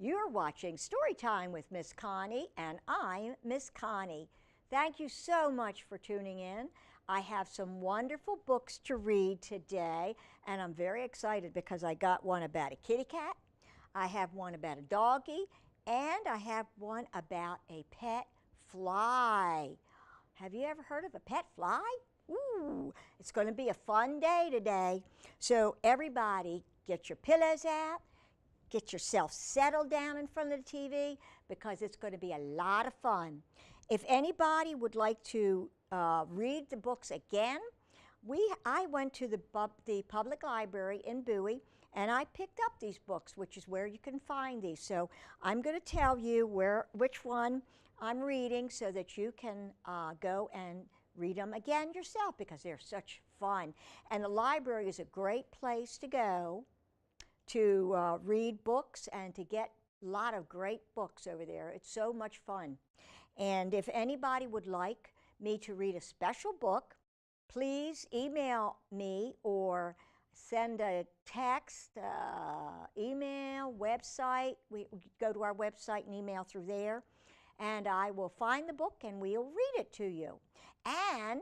You're watching Storytime with Miss Connie, and I'm Miss Connie. Thank you so much for tuning in. I have some wonderful books to read today, and I'm very excited because I got one about a kitty cat, I have one about a doggie, and I have one about a pet fly. Have you ever heard of a pet fly? Ooh, it's going to be a fun day today. So everybody, get your pillows out. Get yourself settled down in front of the TV because it's going to be a lot of fun. If anybody would like to read the books again, I went to the public library in Bowie and I picked up these books, which is where you can find these. So I'm going to tell you which one I'm reading so that you can go and read them again yourself because they're such fun. And the library is a great place to go to read books and to get a lot of great books over there. It's so much fun. And if anybody would like me to read a special book, please email me or send a text, email, website. We go to our website and email through there. And I will find the book and we'll read it to you. And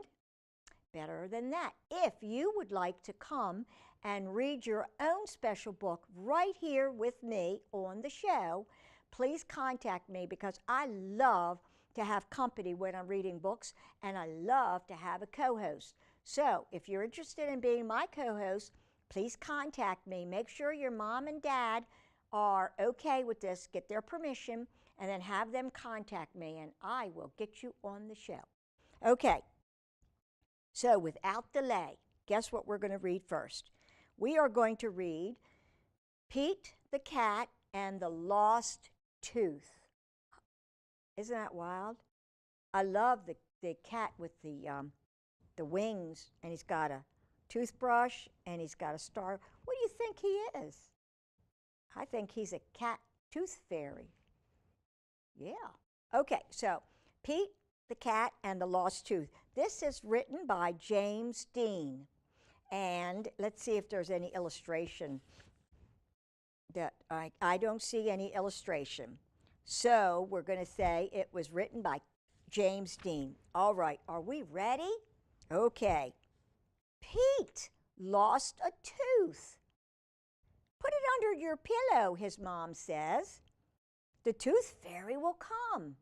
better than that, if you would like to come and read your own special book right here with me on the show, please contact me because I love to have company when I'm reading books and I love to have a co-host. So if you're interested in being my co-host, please contact me. Make sure your mom and dad are okay with this, get their permission, and then have them contact me and I will get you on the show. Okay, so without delay, guess what we're going to read first? We are going to read Pete the Cat and the Lost Tooth. Isn't that wild? I love the cat with the wings, and he's got a toothbrush, and he's got a star. What do you think he is? I think he's a cat tooth fairy. Yeah. Okay, so Pete the Cat and the Lost Tooth. This is written by James Dean. And let's see if there's any illustration. That I don't see any illustration. So we're going to say it was written by James Dean. All right, are we ready? Okay. Pete lost a tooth. Put it under your pillow, his mom says. The tooth fairy will come.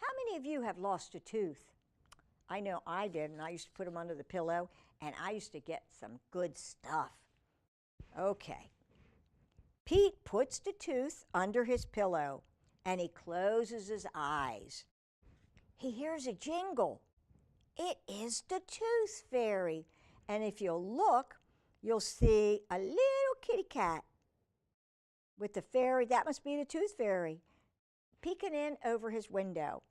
How many of you have lost a tooth? I know I did, and I used to put them under the pillow, and I used to get some good stuff. Okay. Pete puts the tooth under his pillow, and he closes his eyes. He hears a jingle. It is the tooth fairy. And if you'll look, you'll see a little kitty cat with the fairy. That must be the tooth fairy, peeking in over his window.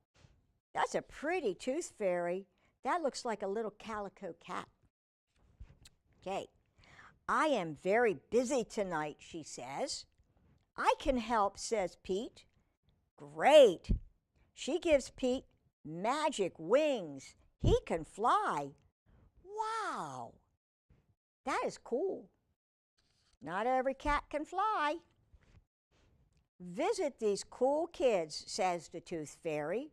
That's a pretty tooth fairy. That looks like a little calico cat. Okay. I am very busy tonight, she says. I can help, says Pete. Great. She gives Pete magic wings. He can fly. Wow. That is cool. Not every cat can fly. Visit these cool kids, says the tooth fairy.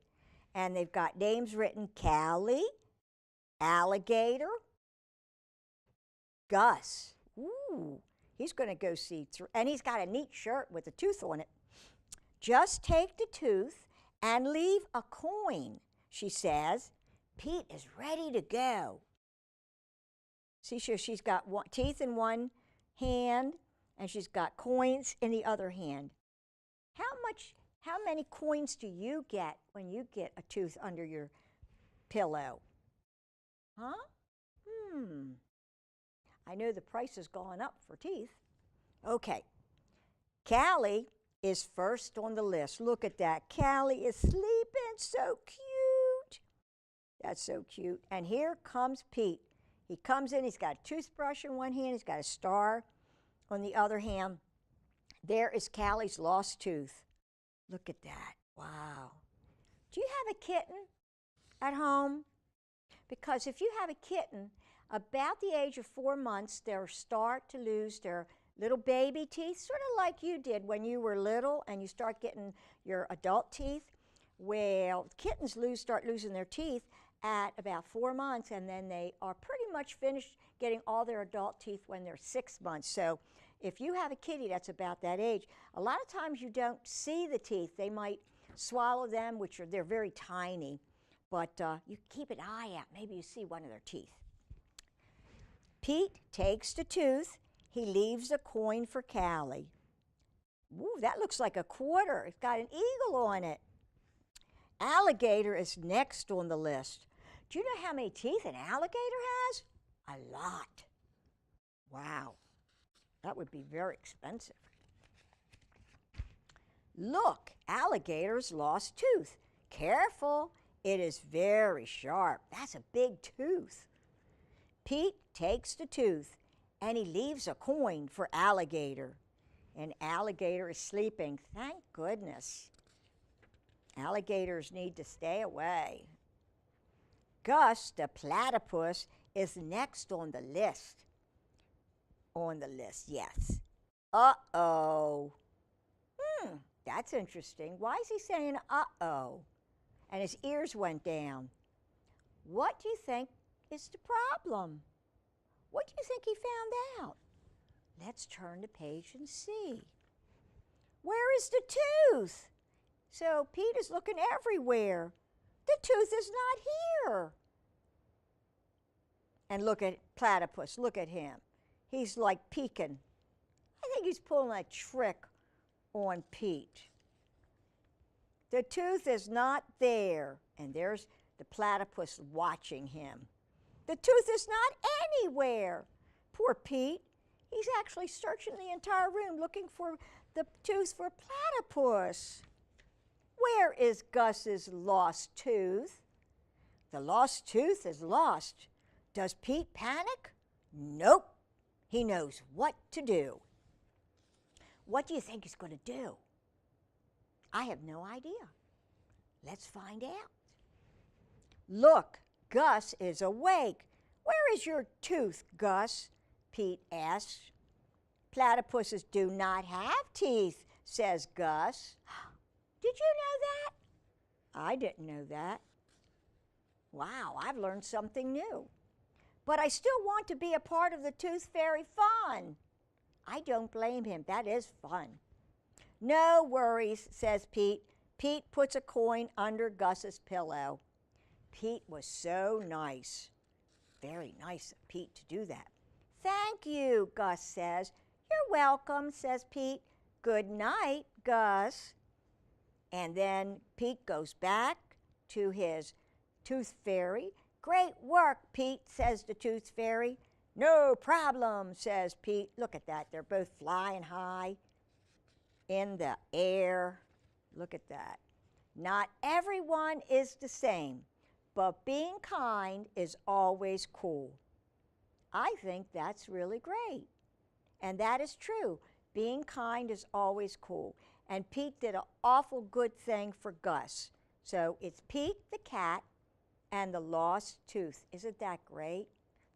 And they've got names written: Callie, Alligator, Gus. Ooh, he's going to go see through. And he's got a neat shirt with a tooth on it. Just take the tooth and leave a coin, she says. Pete is ready to go. See, she's got teeth in one hand, and she's got coins in the other hand. How many coins do you get when you get a tooth under your pillow? Huh? I know the price has gone up for teeth. Okay. Callie is first on the list. Look at that. Callie is sleeping. So cute. That's so cute. And here comes Pete. He comes in. He's got a toothbrush in one hand. He's got a star on the other hand. There is Callie's lost tooth. Look at that. Wow. Do you have a kitten at home? Because if you have a kitten, about the age of 4 months, they'll start to lose their Little baby teeth, sort of like you did when you were little and you start getting your adult teeth. Well, kittens start losing their teeth at about 4 months, and then they are pretty much finished getting all their adult teeth when they're 6 months. So if you have a kitty that's about that age, a lot of times you don't see the teeth. They might swallow them, they're very tiny, but you keep an eye out. Maybe you see one of their teeth. Pete takes the tooth. He leaves a coin for Callie. Ooh, that looks like a quarter. It's got an eagle on it. Alligator is next on the list. Do you know how many teeth an alligator has? A lot. Wow, that would be very expensive. Look, alligator's lost tooth. Careful, it is very sharp. That's a big tooth. Pete takes the tooth and he leaves a coin for alligator. And alligator is sleeping, thank goodness. Alligators need to stay away. Gus, the platypus, is next on the list. Yes. Uh-oh. That's interesting. Why is he saying uh-oh? And his ears went down. What do you think is the problem? What do you think he found out? Let's turn the page and see. Where is the tooth? So Pete is looking everywhere. The tooth is not here. And look at platypus, look at him. He's like peeking. I think he's pulling a trick on Pete. The tooth is not there. And there's the platypus watching him. The tooth is not anywhere. Poor Pete. He's actually searching the entire room looking for the tooth for platypus. Where is Gus's lost tooth? The lost tooth is lost. Does Pete panic? Nope. He knows what to do. What do you think he's going to do? I have no idea. Let's find out. Look, Gus is awake. Where is your tooth, Gus? Pete asks. Platypuses do not have teeth, says Gus. Did you know that? I didn't know that. Wow, I've learned something new. But I still want to be a part of the Tooth Fairy fun. I don't blame him. That is fun. No worries, says Pete. Pete puts a coin under Gus's pillow. Pete was so nice. Very nice of Pete to do that. Thank you, Gus says. You're welcome, says Pete. Good night, Gus. And then Pete goes back to his Tooth Fairy. Great work, Pete, says the Tooth Fairy. No problem, says Pete. Look at that. They're both flying high in the air. Look at that. Not everyone is the same, but being kind is always cool. I think that's really great. And that is true. Being kind is always cool. And Pete did an awful good thing for Gus. So it's Pete the cat and the lost tooth. Isn't that great?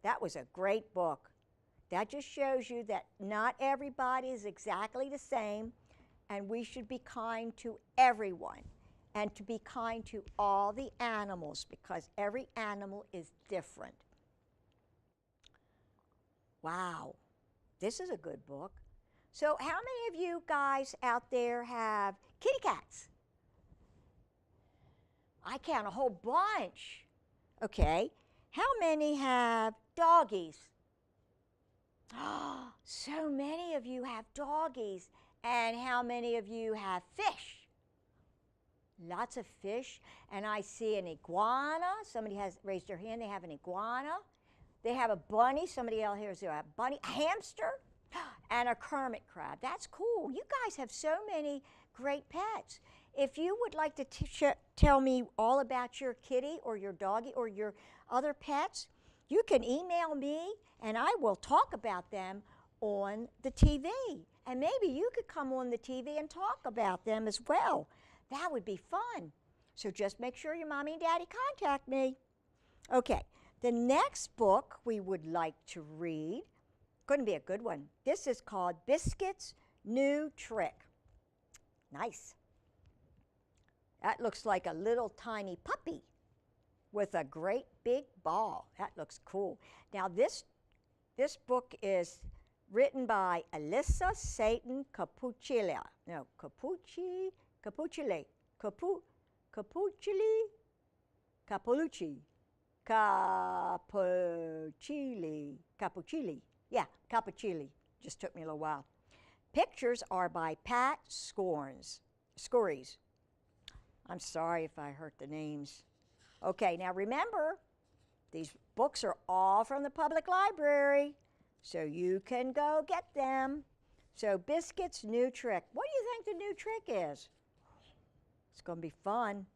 That was a great book. That just shows you that not everybody is exactly the same, and we should be kind to everyone and to be kind to all the animals because every animal is different. Wow, this is a good book. So how many of you guys out there have kitty cats? I count a whole bunch. Okay, how many have doggies? Oh, so many of you have doggies. And how many of you have fish? Lots of fish. And I see an iguana. Somebody has raised their hand. They have an iguana. They have a bunny. Somebody else here has a bunny. A hamster and a hermit crab. That's cool. You guys have so many great pets. If you would like to tell me all about your kitty or your doggy or your other pets, you can email me and I will talk about them on the TV. And maybe you could come on the TV and talk about them as well. That would be fun. So just make sure your mommy and daddy contact me. Okay, the next book we would like to read Going to be a good one. This is called Biscuit's New Trick. Nice. That looks like a little tiny puppy with a great big ball. That looks cool. Now this book is written by Alyssa Satan Capucci, Yeah, Capucci. Just took me a little while. Pictures are by Pat Scories. I'm sorry if I hurt the names. Okay, now remember, these books are all from the public library, so you can go get them. So Biscuit's New Trick. What do you think the new trick is? It's going to be fun.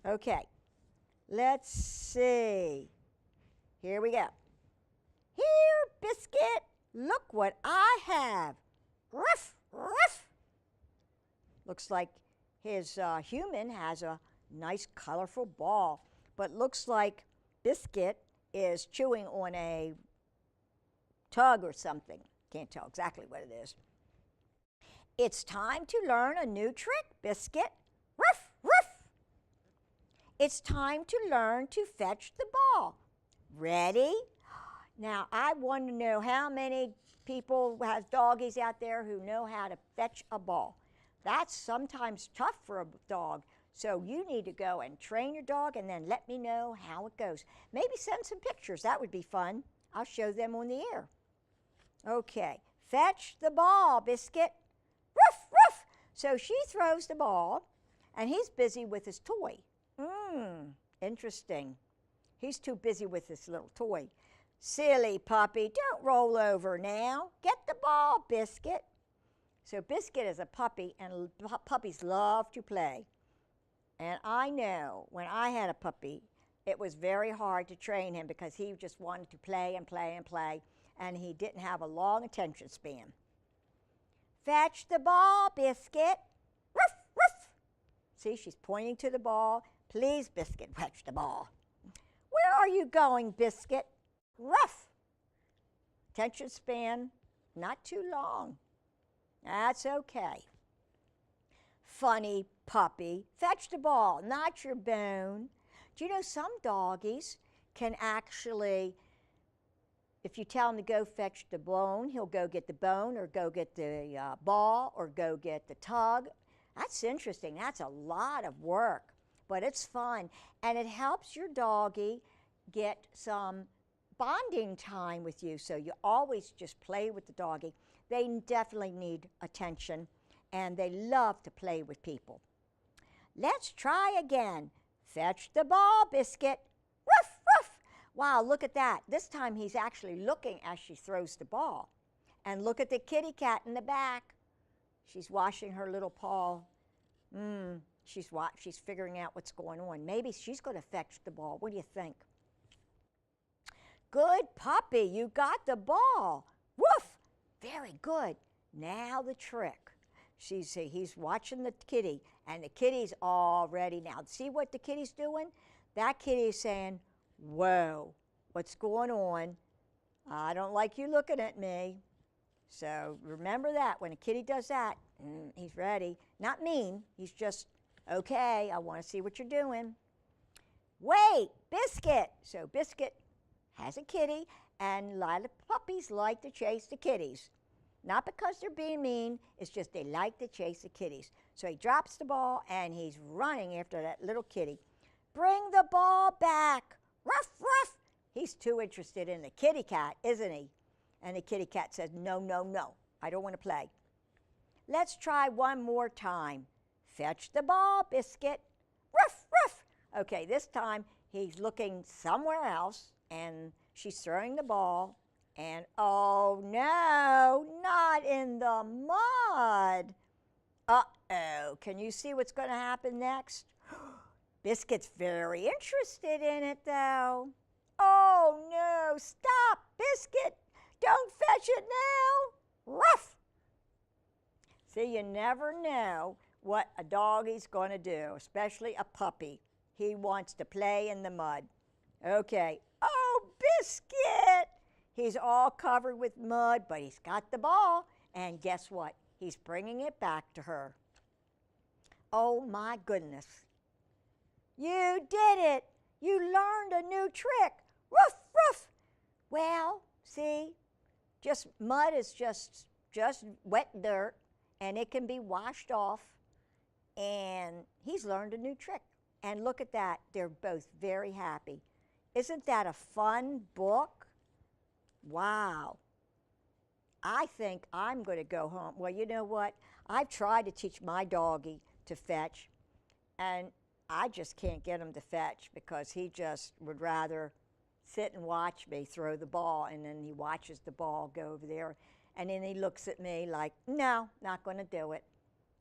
Okay, let's see. Here we go. Here, Biscuit, look what I have. Ruff, ruff. Looks like his human has a nice colorful ball, but looks like Biscuit is chewing on a tug or something. Can't tell exactly what it is. It's time to learn a new trick, Biscuit. Ruff, ruff. It's time to learn to fetch the ball. Ready? Now, I want to know how many people have doggies out there who know how to fetch a ball. That's sometimes tough for a dog, so you need to go and train your dog and then let me know how it goes. Maybe send some pictures. That would be fun. I'll show them on the air. Okay, fetch the ball, Biscuit. Ruff, ruff. So she throws the ball, and he's busy with his toy. Interesting. He's too busy with this little toy. Silly puppy, don't roll over now. Get the ball, Biscuit. So Biscuit is a puppy, and puppies love to play. And I know when I had a puppy, it was very hard to train him because he just wanted to play and play and play, and he didn't have a long attention span. Fetch the ball, Biscuit. Ruff, ruff. See, she's pointing to the ball. Please, Biscuit, fetch the ball. Where are you going, Biscuit? Ruff. Attention span, not too long. That's okay. Funny puppy, fetch the ball, not your bone. Do you know some doggies can actually, if you tell him to go fetch the bone, he'll go get the bone or go get the ball or go get the tug. That's interesting. That's a lot of work, but it's fun. And it helps your doggie get some bonding time with you, so you always just play with the doggie. They definitely need attention, and they love to play with people. Let's try again. Fetch the ball, Biscuit. Ruff, ruff. Wow, look at that. This time he's actually looking as she throws the ball. And look at the kitty cat in the back. She's washing her little paw. She's figuring out what's going on. Maybe she's going to fetch the ball. What do you think? Good puppy, you got the ball. Woof! Very good. Now the trick. He's watching the kitty, and the kitty's all ready now. See what the kitty's doing? That kitty's saying, whoa, what's going on? I don't like you looking at me. So remember that. When a kitty does that, he's ready. Not mean. He's just, okay, I want to see what you're doing. Wait, Biscuit. So Biscuit has a kitty, and a lot of puppies like to chase the kitties. Not because they're being mean, it's just they like to chase the kitties. So he drops the ball, and he's running after that little kitty. Bring the ball back. Ruff, ruff. He's too interested in the kitty cat, isn't he? And the kitty cat says, no, no, no, I don't want to play. Let's try one more time. Fetch the ball, Biscuit. Ruff, ruff. Okay, this time he's looking somewhere else, and she's throwing the ball, and oh no, not in the mud. Uh-oh, can you see what's going to happen next? Biscuit's very interested in it, though. Oh no, stop, Biscuit. Don't fetch it now. Ruff. See, you never know what a doggie's going to do, especially a puppy. He wants to play in the mud. Okay. Oh, Biscuit. He's all covered with mud, but he's got the ball. And guess what? He's bringing it back to her. Oh, my goodness. You did it. You learned a new trick. Roof, roof. Well, see, mud is just wet dirt, and it can be washed off. And he's learned a new trick. And look at that. They're both very happy. Isn't that a fun book? Wow. I think I'm going to go home. Well, you know what? I've tried to teach my doggie to fetch, and I just can't get him to fetch because he just would rather sit and watch me throw the ball, and then he watches the ball go over there, and then he looks at me like, no, not going to do it.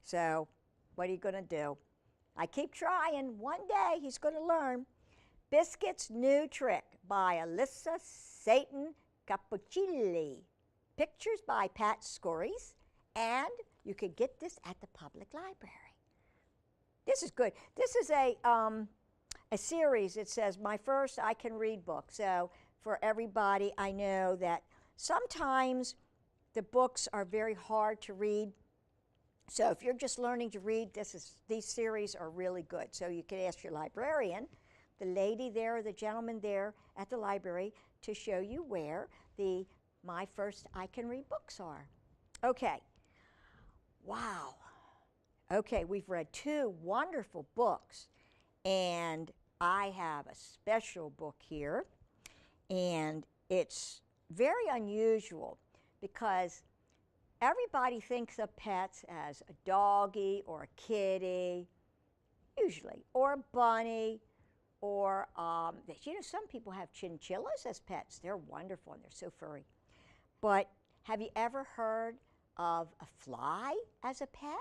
So what are you going to do? I keep trying. One day he's going to learn. Biscuit's New Trick by Alyssa Satan Cappuccilli. Pictures by Pat Scories, and you can get this at the public library. This is good. This is a series. It says, My First I Can Read book. So for everybody, I know that sometimes the books are very hard to read. So if you're just learning to read, these series are really good. So you can ask your librarian, the lady there or the gentleman there at the library, to show you where the My First I Can Read books are. Okay. Wow. Okay, we've read 2 wonderful books, and I have a special book here, and it's very unusual because everybody thinks of pets as a doggy or a kitty, usually, or a bunny, or, some people have chinchillas as pets. They're wonderful, and they're so furry. But have you ever heard of a fly as a pet?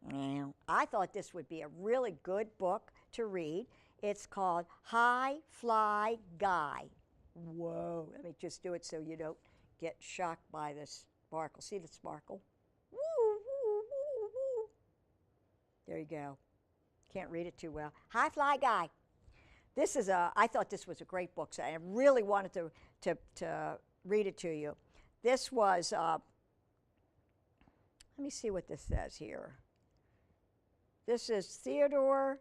Well, I thought this would be a really good book to read. It's called Hi Fly Guy. Whoa, let me just do it so you don't get shocked by the sparkle. See the sparkle? Woo, woo, woo, woo. There you go. Can't read it too well. Hi Fly Guy. I thought this was a great book, so I really wanted to read it to you. This was, let me see what this says here. This is Theodore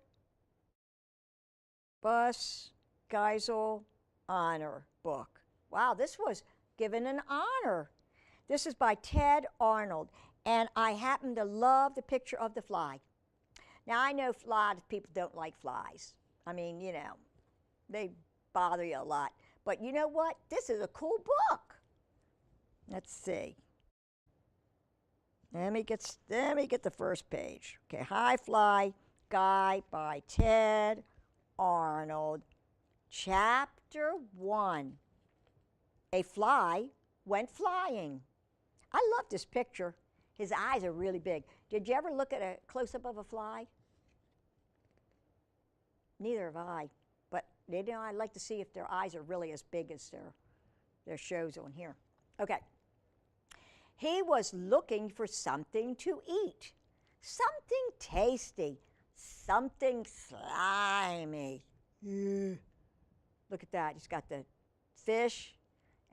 Bus Geisel Honor book. Wow, this was given an honor. This is by Ted Arnold, and I happen to love the picture of the fly. Now, I know a lot of people don't like flies. I mean, they bother you a lot. But you know what? This is a cool book. Let's see. Let me get the first page. Okay, Hi Fly Guy by Ted Arnold. Chapter 1. A fly went flying. I love this picture. His eyes are really big. Did you ever look at a close-up of a fly? Neither have I. But I'd like to see if their eyes are really as big as their shows on here. Okay. He was looking for something to eat. Something tasty. Something slimy. Look at that. He's got the fish.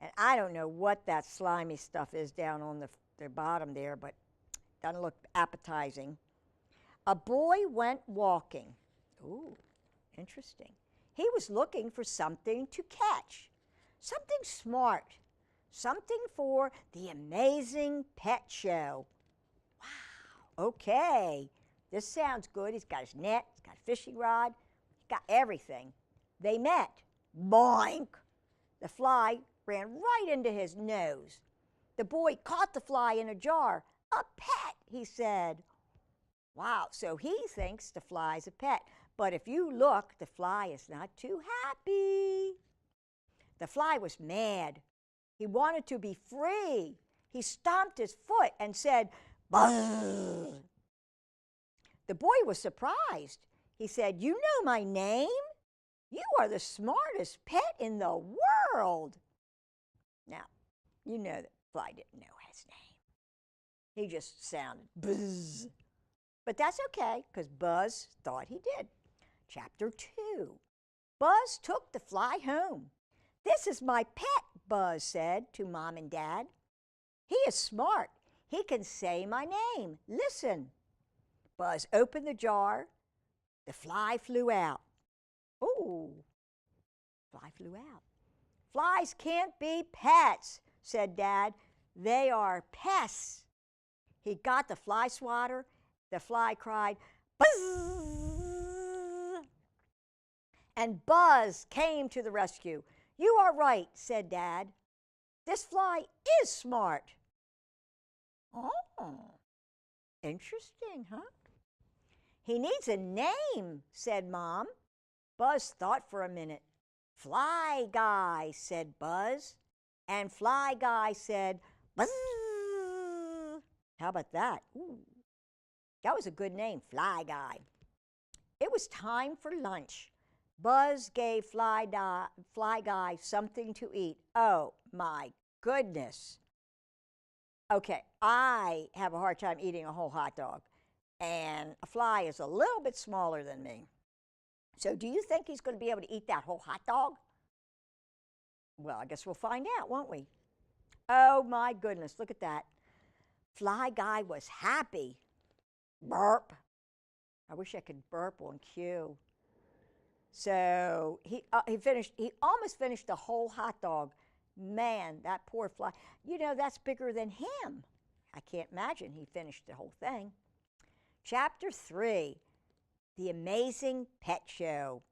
And I don't know what that slimy stuff is down on the bottom there, but it doesn't look appetizing. A boy went walking. Ooh, interesting. He was looking for something to catch. Something smart. Something for the amazing pet show. Wow, okay. This sounds good. He's got his net, he's got a fishing rod, he's got everything. They met. Boink! The fly ran right into his nose. The boy caught the fly in a jar. A pet, he said. Wow, so he thinks the fly's a pet. But if you look, the fly is not too happy. The fly was mad. He wanted to be free. He stomped his foot and said, "Buzz." The boy was surprised. He said, "You know my name? You are the smartest pet in the world." Now, you know that fly didn't know his name. He just sounded buzz. But that's okay, because Buzz thought he did. Chapter 2. Buzz took the fly home. "This is my pet, Buzz said to Mom and Dad. He is smart. He can say my name. Listen. Buzz opened the jar. The fly flew out. Ooh, fly flew out. Flies can't be pets, said Dad. They are pests. He got the fly swatter. The fly cried, buzz! And Buzz came to the rescue. You are right, said Dad. This fly is smart. Oh, interesting, huh? He needs a name, said Mom. Buzz thought for a minute. Fly Guy, said Buzz. And Fly Guy said, buzz. How about that? Ooh, that was a good name, Fly Guy. It was time for lunch. Buzz gave Fly Guy something to eat. Oh, my goodness. Okay, I have a hard time eating a whole hot dog, and a fly is a little bit smaller than me. So do you think he's going to be able to eat that whole hot dog? Well, I guess we'll find out, won't we? Oh, my goodness, look at that. Fly Guy was happy. Burp. I wish I could burp on cue. So he almost finished the whole hot dog. Man, that poor fly. You know, that's bigger than him. I can't imagine he finished the whole thing. Chapter 3, The Amazing Pet Show.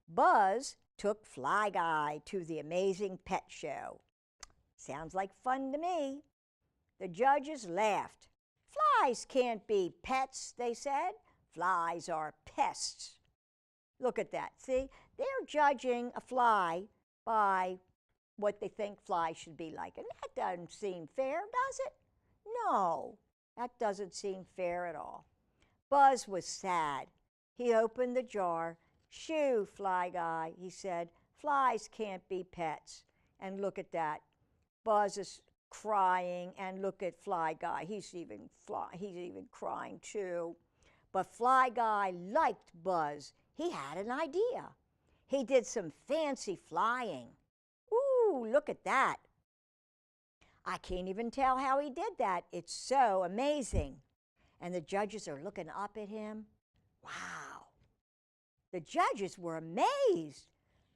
Buzz took Fly Guy to the Amazing Pet Show. Sounds like fun to me. The judges laughed. Flies can't be pets, they said. Flies are pests. Look at that. See, they're judging a fly by what they think flies should be like. And that doesn't seem fair, does it? No, that doesn't seem fair at all. Buzz was sad. He opened the jar. Shoo, Fly Guy, he said. Flies can't be pets. And look at that. Buzz is crying, and look at Fly Guy. He's even crying too. But Fly Guy liked Buzz. He had an idea. He did some fancy flying. Ooh, look at that. I can't even tell how he did that. It's so amazing. And the judges are looking up at him. Wow. The judges were amazed.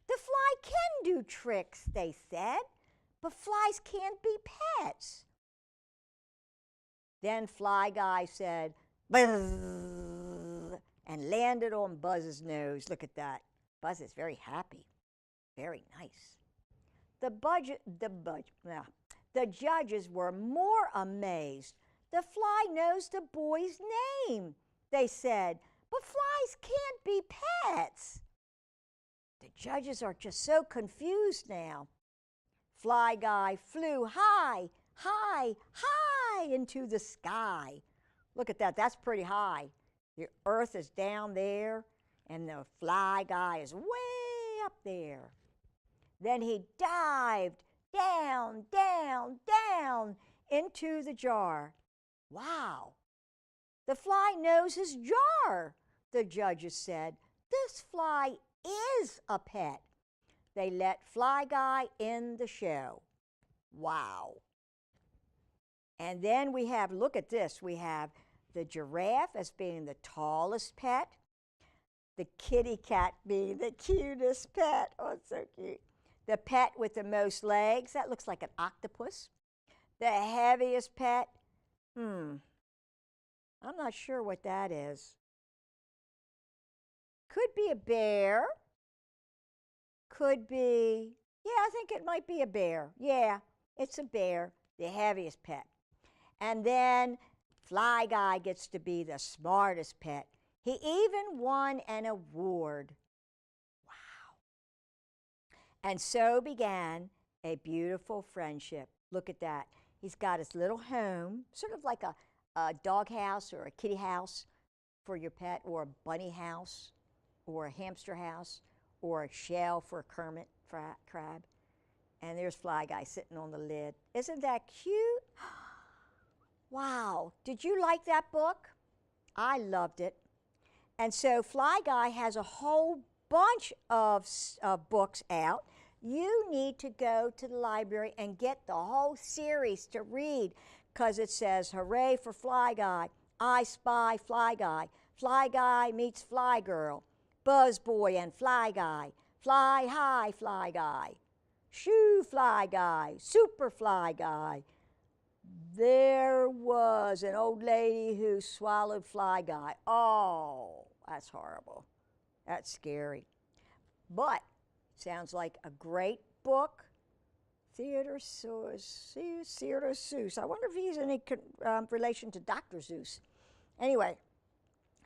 The fly can do tricks, they said, but flies can't be pets. Then Fly Guy said, buzz, and landed on Buzz's nose. Look at that. Buzz is very happy. Very nice. The judges were more amazed. The fly knows the boy's name, they said, but flies can't be pets. The judges are just so confused now. Fly Guy flew high, high, high into the sky. Look at that. That's pretty high. The earth is down there, and the Fly Guy is way up there. Then he dived down, down, down into the jar. Wow. The fly knows his jar, the judges said. This fly is a pet. They let Fly Guy in the show. Wow. And then we have, look at this, we have the giraffe as being the tallest pet, the kitty cat being the cutest pet. Oh, it's so cute. The pet with the most legs, that looks like an octopus. The heaviest pet, I'm not sure what that is. Could be a bear. Could be, yeah, I think it might be a bear. Yeah, it's a bear, the heaviest pet. And then Fly Guy gets to be the smartest pet. He even won an award. Wow. And so began a beautiful friendship. Look at that. He's got his little home, sort of like a dog house or a kitty house for your pet, or a bunny house, or a hamster house, or a shell for a Kermit crab. And there's Fly Guy sitting on the lid. Isn't that cute? Wow. Did you like that book? I loved it. And so Fly Guy has a whole bunch of books out. you need to go to the library and get the whole series to read, because it says, hooray for Fly Guy, I Spy Fly Guy, Fly Guy meets Fly Girl, Buzz Boy and Fly Guy, Fly High Fly Guy, Shoo Fly Guy, Super Fly Guy. There was an old lady who swallowed Fly Guy. Oh, that's horrible. That's scary. But sounds like a great book. Theodore Seuss. I wonder if he's any relation to Dr. Seuss. Anyway,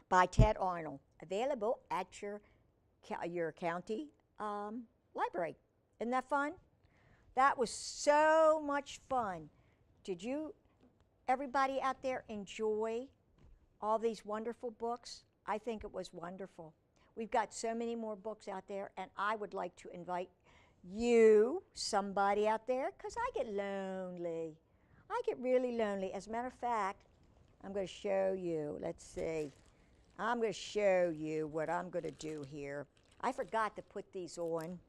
by Ted Arnold. Available at your county library. Isn't that fun? That was so much fun. Did you, everybody out there, enjoy all these wonderful books? I think it was wonderful. We've got so many more books out there, and I would like to invite you, somebody out there, because I get lonely. I get really lonely. As a matter of fact, I'm going to show you. Let's see. I'm going to show you what I'm going to do here. I forgot to put these on.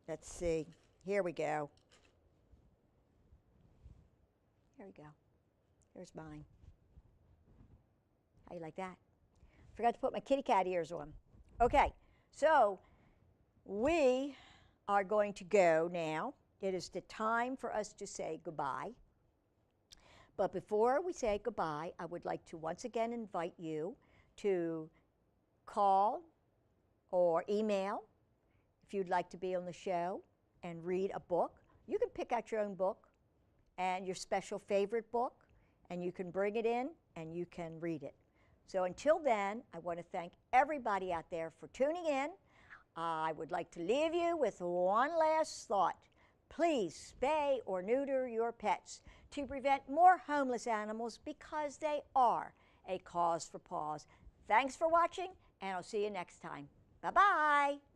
Let's see. Here we go. Here we go. Here's mine. How you like that? Forgot to put my kitty cat ears on. Okay, so we are going to go now. It is the time for us to say goodbye. But before we say goodbye, I would like to once again invite you to call or email if you'd like to be on the show and read a book. You can pick out your own book and your special favorite book, and you can bring it in and you can read it. So until then, I want to thank everybody out there for tuning in. I would like to leave you with one last thought. Please spay or neuter your pets to prevent more homeless animals, because they are a cause for pause. Thanks for watching, and I'll see you next time. Bye-bye.